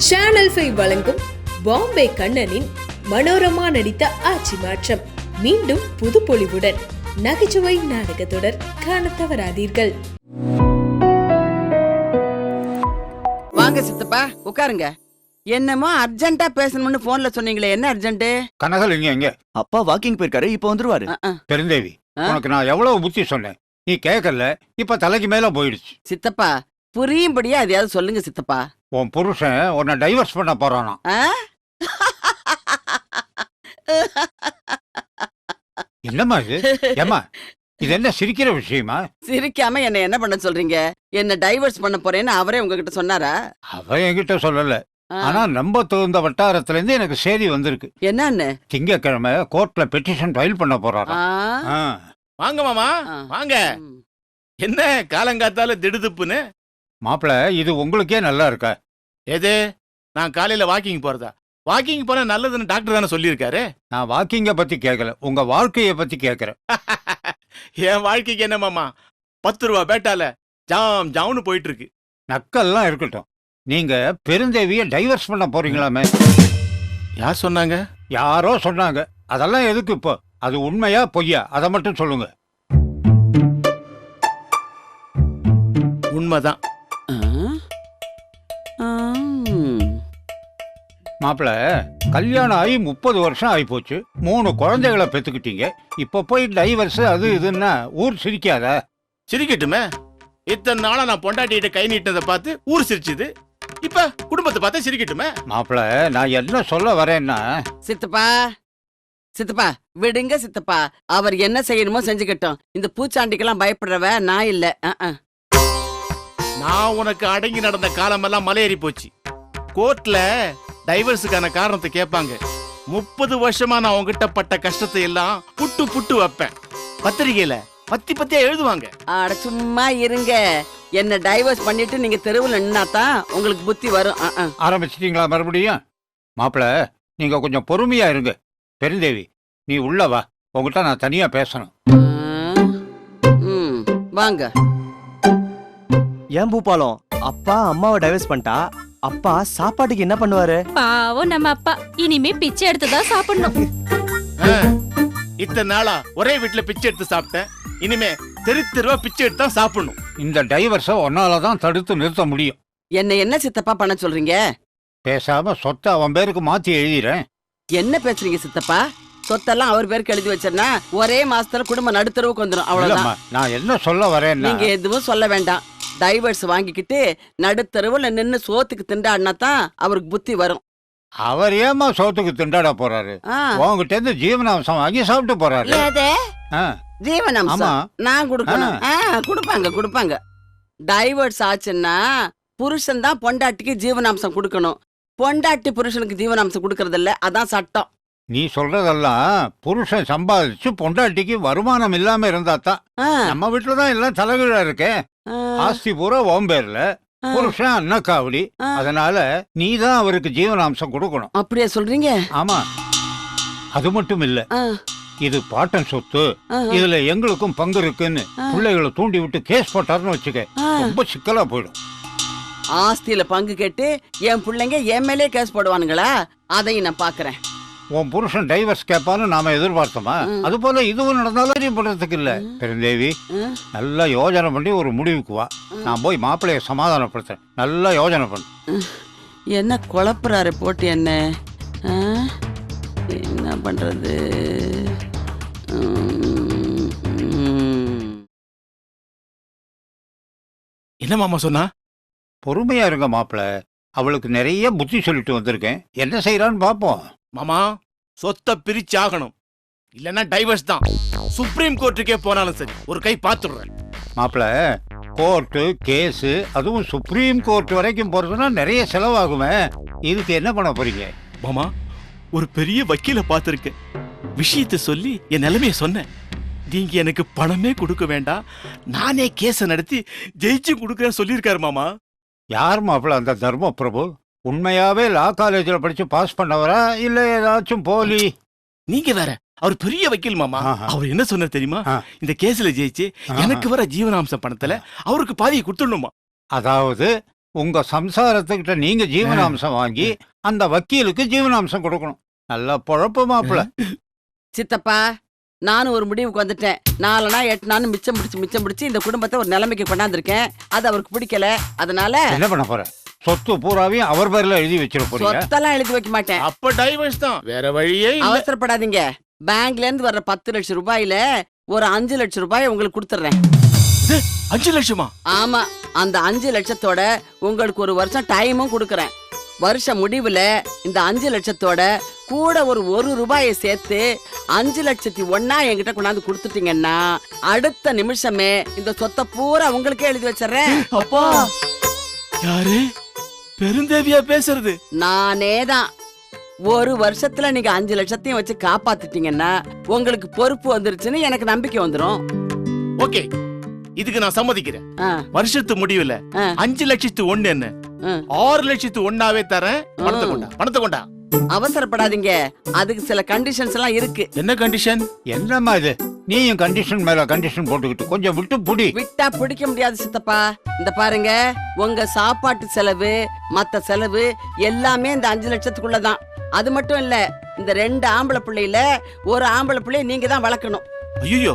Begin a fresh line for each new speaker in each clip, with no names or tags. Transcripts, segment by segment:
Channel 5 வழங்கும் பாம்பே கண்ணனின் மனோரமா நடித்த ஆட்சி மாற்றம் மீண்டும் புதுப்பொலிவுடன் நகைச்சுவை நாடகத்தொடர் காண தவறாதீர்கள்.
வாங்க சித்தப்பா உட்காருங்க. என்னமோ அர்ஜென்ட்டா பேசணும்னு போன்ல சொன்னீங்களே, என்ன அர்ஜென்ட்?
கனகலிங்க எங்க?
அப்பா வாக்கிங் போயிருக்காரு, இப்ப வந்துருவாரு.
பெருந்தேவி, உனக்கு நான் எவ்வளவு புத்தி சொன்னேன், நீ கேட்கல. இப்ப தலைக்கு மேல போயிடுச்சு.
சித்தப்பா புரியும்படியா எதையாவது சொல்லுங்க சித்தப்பா.
உன் புருஷன் உன்னை டைவர்ஸ் பண்ண போறானா? என்னம்மா இது? ஏமா இது என்ன சிரிக்கிற விஷயமா?
சிரிக்காம என்ன பண்ண சொல்றீங்க? என்ன டைவர்ஸ் பண்ண போறேன்னு அவரே உங்ககிட்ட சொன்னாரா?
அவ என்கிட்ட சொல்லல. ஆனா நம்ப தகுந்த வட்டாரத்துல இருந்து எனக்கு செய்தி வந்திருக்கு.
என்னன்னு?
திங்கக்கிழமை கோர்ட்ல பெட்டிஷன் ஃபைல் பண்ண போறாரா?
வாங்க மாமா வாங்க. என்ன காலங்காத்தால திடுதுப்புன்னு?
மாப்பிள, இது உங்களுக்கே நல்லா இருக்கா?
எது? நான் காலையில வாக்கிங் போறதா? வாக்கிங் போனா நல்லதுன்னு டாக்டர் தானே சொல்லியிருக்காரு.
நான் வாக்கிங்க பத்தி கேட்கல, உங்க வாழ்க்கைய பத்தி கேட்கிறேன்.
என் வாழ்க்கைக்கு என்ன மாமா, 10 ரூபா பேட்டால ஜாம் ஜாம்னு போயிட்டு இருக்கு.
நக்கல்லாம் இருக்கட்டும், நீங்க பெருந்தேவிய டைவர்ஸ் பண்ண போறீங்களாமே?
யார் சொன்னாங்க?
யாரோ சொன்னாங்க. அதெல்லாம் எதுக்கு இப்போ? அது உண்மையா பொய்யா அதை மட்டும் சொல்லுங்க.
உண்மைதான்.
மாப்பிள, கல்யாணம் ஆகி 30 வருஷம் ஆகி போச்சு. 3 குழந்தைகளை பெத்துக்கிட்டீங்க. இப்ப போய் டைவர்ஸ் அது இதுன்னா ஊர் சிரிக்காத?
சிரிக்கட்டுமே. இத்தனை நாளா நான் பொண்டாட்டிகிட்ட கை நீட்டதை பார்த்து ஊர் சிரிச்சுது. இப்ப குடும்பத்தை பார்த்தா சிரிக்கட்டுமே.
மாப்பிள, நான் என்ன சொல்ல வரேன்னா...
சித்தப்பா சித்தப்பா விடுங்க சித்தப்பா. அவர் என்ன செய்யணுமோ செஞ்சுக்கட்டும். இந்த பூச்சாண்டிக்கெல்லாம் பயப்படுறவ நான் இல்ல.
நான் உனக்கு அடங்கி நடந்த காலமெல்லாம் மலையேறி போச்சு. கோர்ட்ல டைவர்ஸுக்கான காரணத்தை கேட்பாங்க. 30 வருஷமா நான் உங்ககிட்ட பட்ட கஷ்டத்தை எல்லாம் புட்டு புட்டு வைப்பேன். பத்திரிகையில பத்தியா எழுதுவாங்க.
அட சும்மா இருங்க. என்ன டைவர்ஸ் பண்ணிட்டு நீங்க தெருவில் நின்னாதான் உங்களுக்கு புத்தி வரும்.
ஆரம்பிச்சிட்டீங்களா மறுபடியும்? மாப்பிள, நீங்க கொஞ்சம் பொறுமையா இருங்க. பெருந்தேவி, நீ உள்ள வா, உங்ககிட்ட நான் தனியா பேசணும்.
வாங்க.
ஏன் பூபாலம், அப்பா அம்மாவை டைவர்ஸ் பண்ணிட்டா அப்பா சாப்பாட்டுக்கு என்ன பண்ணுவாரு?
பாவம் நம்ம அப்பா இனிமே பிச்சை எடுத்துதான் சாப்பிடணும்.
இத்தனை நாளா ஒரே வீட்டுல பிச்சை எடுத்து சாப்பிட்டேன். இனிமே தெருவா பிச்சை எடுத்து தான் சாப்பிடணும்.
இந்த டைவர்ஸை ஒன்னாலதான் தடுத்து நிறுத்த முடியும்.
என்ன சித்தப்பா பண்ண சொல்றீங்க?
பேசாம சொத்தை அவன் பேருக்கு மாத்தி எழுதிறேன்.
என்ன பேசுறீங்க சித்தப்பா? சொத்தெல்லாம் அவர் பேருக்கு எழுதி வச்சேன்னா ஒரே மாசத்துல குடும்பம் நடுத்தரவுக்கு வந்துடும். அவ்வளவுதான்.
நான் என்ன சொல்ல வரேன்,
நீங்க எதுவும் சொல்ல வேண்டாம். டைவர்ஸ் வாங்கிக்கிட்டு நடுத்தரவுல நின்னு சோத்துக்கு திண்டாடினா தான் அவருக்கு புத்தி வரும்.
அவர் ஏமா சோத்துக்கு திண்டாட போறாரு? உங்ககிட்ட இருந்து ஜீவனாம்சம் வாங்கி சாப்பிட்டு போறாரு.
ஜீவனாம்சம் நான் கொடுக்கணும்? கொடுப்பாங்க. டைவர்ஸ் ஆச்சுன்னா புருஷன் தான் பொண்டாட்டிக்கு ஜீவனாம்சம் கொடுக்கணும். பொண்டாட்டி புருஷனுக்கு ஜீவனாம்சம் கொடுக்கறது இல்ல, அதான் சட்டம்.
நீ சொல்றதெல்லாம் புருஷன் சம்பாதிச்சு பொண்டாட்டிக்கு வருமானம் இல்லாம இருந்தா தான். நம்ம வீட்டுலதான் எல்லாம் தலைகீழா இருக்கே. ஆஸ்தி பூரா உன் பேர்ல, புருஷன் அண்ணக்காவடி. அதனால நீதான் அவருக்கு ஜீவனாம்சம் கொடுக்கணும்.
அப்படியே சொல்றீங்க?
ஆமா. அது மட்டும் இல்ல, இது பாட்டன் சொத்து, இதுல எங்களுக்கும் பங்கு இருக்குன்னு பிள்ளைகளை தூண்டி விட்டு கேஸ் போட்டாருன்னு வச்சுக்க, ரொம்ப சிக்கலா போயிடும்.
ஆஸ்தியில பங்கு கேட்டு என் பிள்ளைங்க என் மேலே கேஸ் போடுவானுங்களா? அதையும் நான் பாக்குறேன்.
உன் புருஷன் டைவர்ஸ் கேட்பான்னு நாம எதிர்பார்த்தோமா? அது போல இதுவும் நடந்தாலும் பண்றதுக்கு இல்ல. பெருந்தேவி, நல்லா யோஜனை பண்ணி ஒரு முடிவுக்கு வா. நான் போய் மாப்பிள்ளைய சமாதானப்படுத்துறேன். நல்லா யோஜனை பண்ணு.
என்ன குழப்பறாரு போட்டு? என்ன பண்றது?
என்ன மாமா சொன்னா?
பொறுமையா இருங்க மாப்பிள்ள, அவளுக்கு நிறைய புத்தி சொல்லிட்டு வந்திருக்கேன். என்ன செய்யறான்னு பாப்போம்.
மாமா, சொத்தை பிரிச்சு ஆகணும், இல்லன்னா டைவர்ஸ் தான். சுப்ரீம் கோர்ட்டுக்கே போனாலும் சரி, ஒரு கை பாத்துடுறேன்.
மாப்பிள்ள, கோர்ட்டு கேஸு, அதுவும் சுப்ரீம் கோர்ட் வரைக்கும் போறதுன்னா நிறைய செலவாகுமே. இதுக்கு என்ன பண்ண போறீங்க?
மாமா, ஒரு பெரிய வக்கீல பாத்திருக்கேன். விஷயத்தை சொல்லி என் நிலைமைய சொன்னேன். நீங்க எனக்கு பணமே கொடுக்க வேண்டாம், நானே கேஸ நடத்தி ஜெயிச்சு கொடுக்கறேன்னு சொல்லியிருக்காரு மாமா.
யார் மாப்பிள்ள அந்த தர்ம பிரபு? உண்மையாவே லா காலேஜ்ல படிச்சு பாஸ் பண்ணவரா இல்ல ஏதாச்சும் போலி?
நீங்க வேற, அவர் பெரிய வக்கீல் மாமா. அவர் என்ன சொன்னார் தெரியுமா? இந்த கேஸ்ல ஜெயிச்சு எனக்கு வர ஜீவனாம்ச பணத்துல அவருக்கு பாதியை கொடுத்துடணுமா.
அதாவது உங்க சம்சாரத்துக்கிட்ட நீங்க ஜீவனாம்சம் வாங்கி அந்த வக்கீலுக்கு ஜீவனாம்சம் கொடுக்கணும். நல்ல பொழப்பு மாப்பிள.
சித்தப்பா, நானும் ஒரு முடிவுக்கு வந்துட்டேன். 4 நாள் 8 நாள் மிச்சம் பிடிச்சு இந்த குடும்பத்தை ஒரு நிலைமைக்கு கொண்டாந்துருக்கேன். அது அவருக்கு பிடிக்கல. அதனால
என்ன பண்ண போற? சொத்து பூராவையும் அவர் பேர்ல எழுதி வச்சிட போறீங்க?
சொத்தெல்லாம் எழுதி வைக்க மாட்டேன்.
அப்ப டைவர்ஸ் தான், வேற வழியே இல்ல.
அவசரப்படாதீங்க. பேங்க்ல இருந்து வர்ற 10 லட்சம் ரூபாயில ஒரு 5 லட்சம் ரூபாய் உங்களுக்கு கொடுத்துறேன்.
5 லட்சமா?
ஆமா, அந்த 5 லட்சத்தோட உங்களுக்கு ஒரு வருஷம் டைமும் கொடுக்கறேன். வருஷ முடிவுல இந்த 5 லட்சத்தோட கூட ஒரு ரூபாயை சேர்த்து 5,01,000 என்கிட்ட கொண்டாந்து கொடுத்துட்டீங்கன்னா அடுத்த நிமிஷமே இந்த சொத்தை பூரா உங்களுக்கே எழுதி வச்சிடறேன்.
அப்பா
யாரு பெருந்தேவியா பேசுறது?
நானே தான். ஒரு வருஷத்துல நீங்க 5 லட்சத்தையும் வச்சு காப்பாத்திட்டீங்கன்னா உங்களுக்கு பொறுப்பு வந்துருச்சுன்னு எனக்கு நம்பிக்கை வந்துரும்.
ஓகே, இதுக்கு நான் சம்மதிக்கிறேன்.
ஆ,
வருஷத்து முடிவுல
ஆ.
5,01,000 என்ன,
ஆ.
6,01,000 தரேன். பணத்தை கொண்டா.
அவசரப்படாதீங்க. அதுக்கு சில கண்டிஷன்ஸ் எல்லாம் இருக்கு.
என்ன கண்டிஷன்?
என்னம்மா இது? நீயும் கண்டிஷன் மேல கண்டிஷன் போட்டுக்கிட்டு கொஞ்சம் விட்டு புடி.
விட்டா பிடிக்க முடியாது சித்தப்பா. இந்த பாருங்க, உங்க சாப்பாட்டு செலவு மத்த செலவு எல்லாமே இந்த 5 லட்சத்துக்குள்ளதான். அது மட்டும் இல்ல, இந்த 2 ஆம்பளை பிள்ளையில ஒரு ஆம்பளை பிள்ளைய நீங்க தான் வளர்க்கணும்.
ஐயோ,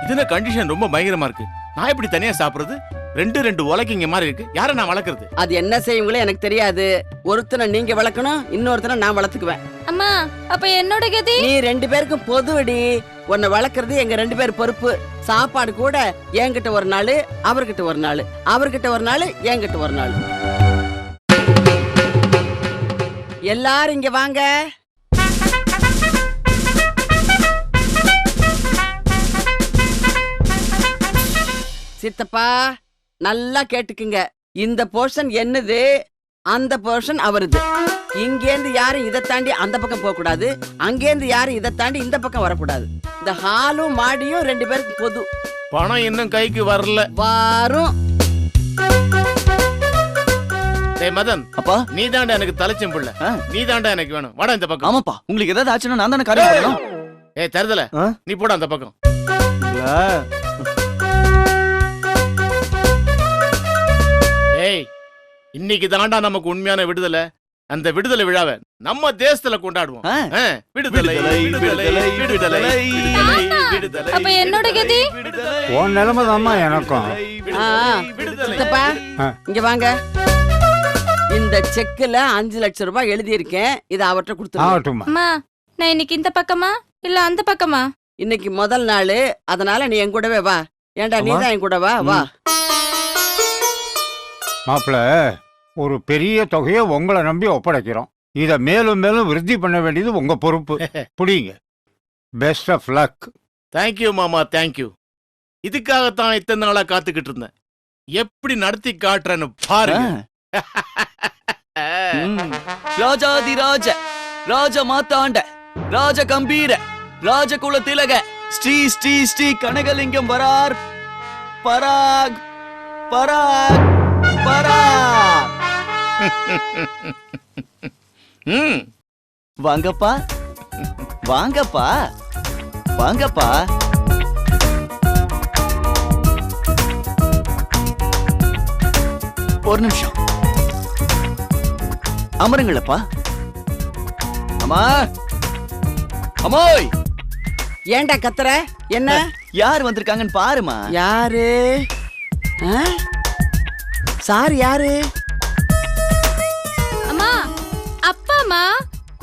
இதுன கண்டிஷன் ரொம்ப பயங்கரமா இருக்கு. நான் எப்படி தனியா சாப்பிடுறது? 2 உலகிங்க மாதிரி இருக்கு. யார நான் வளர்க்கறது?
அது என்ன செய்யுங்களோ எனக்கு தெரியாது. ஒருத்தனை நீங்க வளர்க்கணும், இன்னொருத்தனை நான் வளர்த்துக்குவேன்.
அம்மா, அப்ப என்னோட கதி?
நீ 2 பேருக்கும் பொதுவடி. உன்னை வளர்க்கறது எங்க 2 பேர் பொறுப்பு. சாப்பாடு கூட என்கிட்ட ஒரு நாள், அவர்கிட்ட ஒரு நாள், அவர்கிட்ட ஒரு நாள், என்கிட்ட ஒரு நாள். எல்லாரும் இங்க வாங்க. சித்தப்பா, நல்லா கேட்டுக்குங்க. இந்த போர்ஷன் என்னது, அந்த போர்ஷன் அவருது. இங்கேந்து யாரும் இதை தாண்டி அந்த பக்கம் போக கூடாது, அங்கேந்து யாரும் இதை தாண்டி இந்த பக்கம் வரக்கூடாது. இந்த ஹாலும் மாடியும் 2 பேருக்கு பொது.
பணம் இன்னும் கைக்கு வரல.
வாரும்.
டேய் மதன்,
அப்பா
நீ தாண்டா எனக்கு தலைச்சம் புள்ள. நீ தாண்டா எனக்கு வேணும். வாடா இந்த பக்கம்.
ஆமாப்பா, உங்களுக்கு ஏதாவது ஆச்சுன்னா நான் தானே காரியம் பண்ணணும்.
ஏய் தருதல,
ஆ?
நீ போடா அந்த பக்கம். ஏய், இன்னைக்கு தாண்டா நமக்கு உண்மையான விடுதலை. அந்த விடுதலை விழாவை நம்ம தேசத்துல கொண்டாடுவோம்.
ஆ.
விடுதலை விடுதலை விடுதலை விடுதலை விடுதலை.
அப்ப என்னோட கதி?
உன் நிலைமை தான்மா எனக்கும்.
சித்தப்பா, இங்க வாங்க. இந்த செக்குல 5 லட்சம் ரூபாய் எழுதி இருக்கேன். இதை அவர்கிட்ட கொடுத்துருங்க.
ஆகட்டும்மா.
அம்மா, நான் இன்னைக்கு இந்த பக்கமா இல்ல அந்த பக்கமா?
இன்னைக்கு முதல் நாள், அதனால நீ என் கூடவே வா. ஏண்டா நீ தான் என் கூட வா. வா
மாப்பிள, ஒரு பெரிய தொகையை உங்களை நம்பி ஒப்படைக்கிறோம். இத மேலும் மேலும் விருத்தி பண்ண வேண்டியது உங்க பொறுப்பு. புடிங்க. Best of luck.
தேங்க்யூ மாமா, தேங்க்யூ. இதுக்காகத்தான் இத்தனை நாளா காத்துக்கிட்டு இருந்தேன். எப்படி நடத்தி காட்டுறேன்னு பாருங்க.
ராஜாதி ராஜ ராஜ மாத்தாண்ட ராஜ கம்பீர ராஜகுல திலக ஸ்ரீ ஸ்ரீ ஸ்ரீ கனகலிங்கம் வரார் பராக் பராக் பராக். வாங்கப்பா வாங்கப்பா வாங்கப்பா. ஒரு நிமிஷம் அமருங்களப்பா. அம்மா, அம்மாய்,
ஏண்டா கத்துற? என்ன?
யார் வந்திருக்காங்கன்னு பாருமா.
யாரு? சார் யாரு?
அம்மா, அப்பாமா,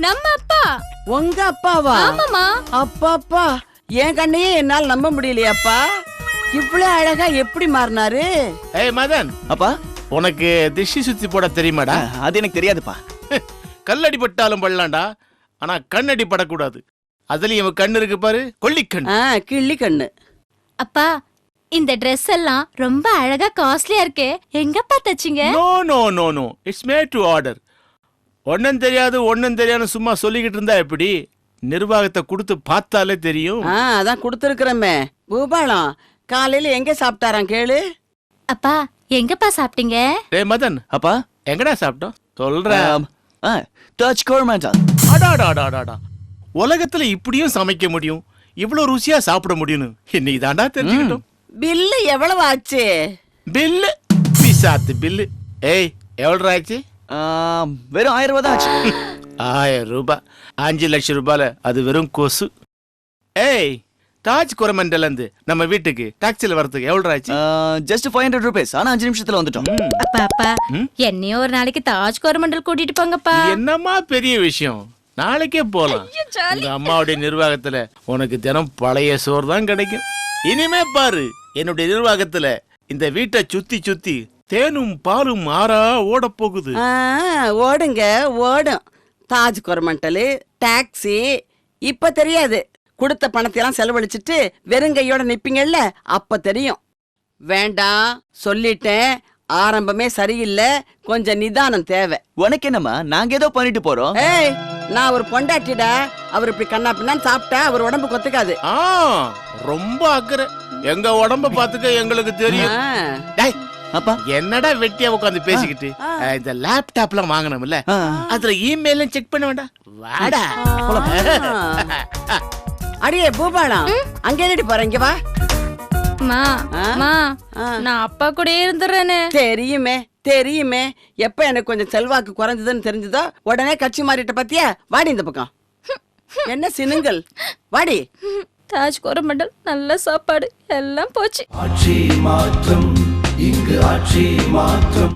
நம்ம அப்பா.
உங்க அப்பாவா?
ஆமாமா.
அப்பா, என் கண்ணையே என்னால நம்ப முடியலையாப்பா. இவ்வளவு அழகா எப்படி மாறினாரு?
ஏய் மதன்,
அப்பா,
உனக்கு திஷ்டி சுத்தி போட தெரியுமாடா?
அது எனக்கு தெரியாதுப்பா.
கல்லடி பட்டாலும் படலாம்டா, ஆனா கண்ணடி படக்கூடாது. அதுலயும் இவன் கண்ணு இருக்கு பாரு, கொல்லிக்கண்.
கிள்ளி கண்ணு.
அப்பா, இந்த Dress எல்லாம் ரொம்ப அழகா காஸ்ட்லியா இருக்கே, எங்கப்பா தச்சீங்க?
No no no no, it's made to order. ஒன்னும் தெரியாது சும்மா சொல்லிக்கிட்டு இருந்தா எப்படி? நிர்வாகத்தை கொடுத்து பார்த்தாலே தெரியும்.
அதான் கொடுத்துருக்கிறமே. பூபாலம் காலையில எங்க சாப்பிட்டாராம் கேளு.
அப்பா, எங்கப்பா சாப்பிட்டீங்க?
டேய் மதன்,
அப்பா,
எங்கடா சாப்பிட்டோம் சொல்றேன்.
டச் கோர்மெண்டா.
அடாடாடாடாடா, உலகத்துல இப்படியும் சமைக்க முடியும், இவ்வளவு ருசியா சாப்பிட முடியும்னு இன்னைக்கு தாண்டா தெரிஞ்சுக்கிட்டோம்.
பில்லு எவ்வளவு ஆச்சு?
பில்லு பிசாத்து பில்லு. ஏய், எவ்வளோ ஆச்சு?
வெறும் 1000 ரூபாய் தான் ஆச்சு.
1000 ரூபாய். 5 லட்சம் ரூபாயில அது வெறும் கொசு. ஏய், தாஜ் கொரமண்டல இருந்து நம்ம வீட்டுக்கு டாக்ஸில வரதுக்கு எவ்வளவு ஆச்சு?
Just 500 rupees. ஆனா 5 நிமிஷத்துல வந்துட்டோம்.
அப்பா அப்பா என்னையும் ஒரு நாளைக்கு தாஜ் கோரமண்டல் கூட்டிட்டு போங்கப்பா.
என்னம்மா பெரிய விஷயம், நாளைக்கே போலாம். உங்க அம்மாவுடைய நிர்வாகத்துல உனக்கு தினம் பழைய சோறு தான் கிடைக்கும். இனிமே பாரு, என்னுடைய நிர்வாகத்துல இந்த வீட்டை சுத்தி சுத்தி தேனும் பாலும் ஆறா ஓட போகுது.
ஓடுங்க ஓடும். தாஜ் கொரமண்டலு, டாக்ஸி இப்ப தெரியாது. கொடுத்த பணத்தை எல்லாம் செலவழிச்சிட்டு வெறுங்கையோட நிப்பீங்கல்ல, அப்ப தெரியும். வேண்டாம் சொல்லிட்டேன், ஆரம்பமே சரியில்லை, கொஞ்சம் நிதானம் தேவை.
உனக்கு என்னம்மா, நாங்க ஏதோ பண்ணிட்டு போறோம்.
ஏய், நான் ஒரு பொண்டாட்டிடா. அவர் இப்படி கண்ணா பின்னான்னு சாப்பிட்டா அவர் உடம்பு கொத்துக்காது.
ரொம்ப அக்கறை. எங்க உடம்ப பாத்துக்க எங்களுக்கு தெரியும். டேய்,
அப்பா
என்னடா வெட்டியா உட்காந்து பேசிக்கிட்டு இந்த லேப்டாப்லாம் வாங்கணும்ல, அதுல இமெயிலும் செக் பண்ண வேண்டாம். வாடா.
அடியே பூபாலம், அங்க என்னடி போற? இங்க வா.
மா மா நான் அப்பா கூட இருந்துறேனே.
தெரியுமே தெரியுமே. எப்ப எனக்கு கொஞ்சம் செல்வாக்கு குறைஞ்சதுன்னு தெரிஞ்சதோ உடனே கட்சி மாறிட்ட பத்தியா. வாடி இந்த பக்கம். என்ன சினுங்கள், வாடி.
தாஜ் கோரமண்டல் நல்ல சாப்பாடு எல்லாம் போச்சு.
ஆட்சி மாற்றம், இங்கு ஆட்சி மாற்றம்.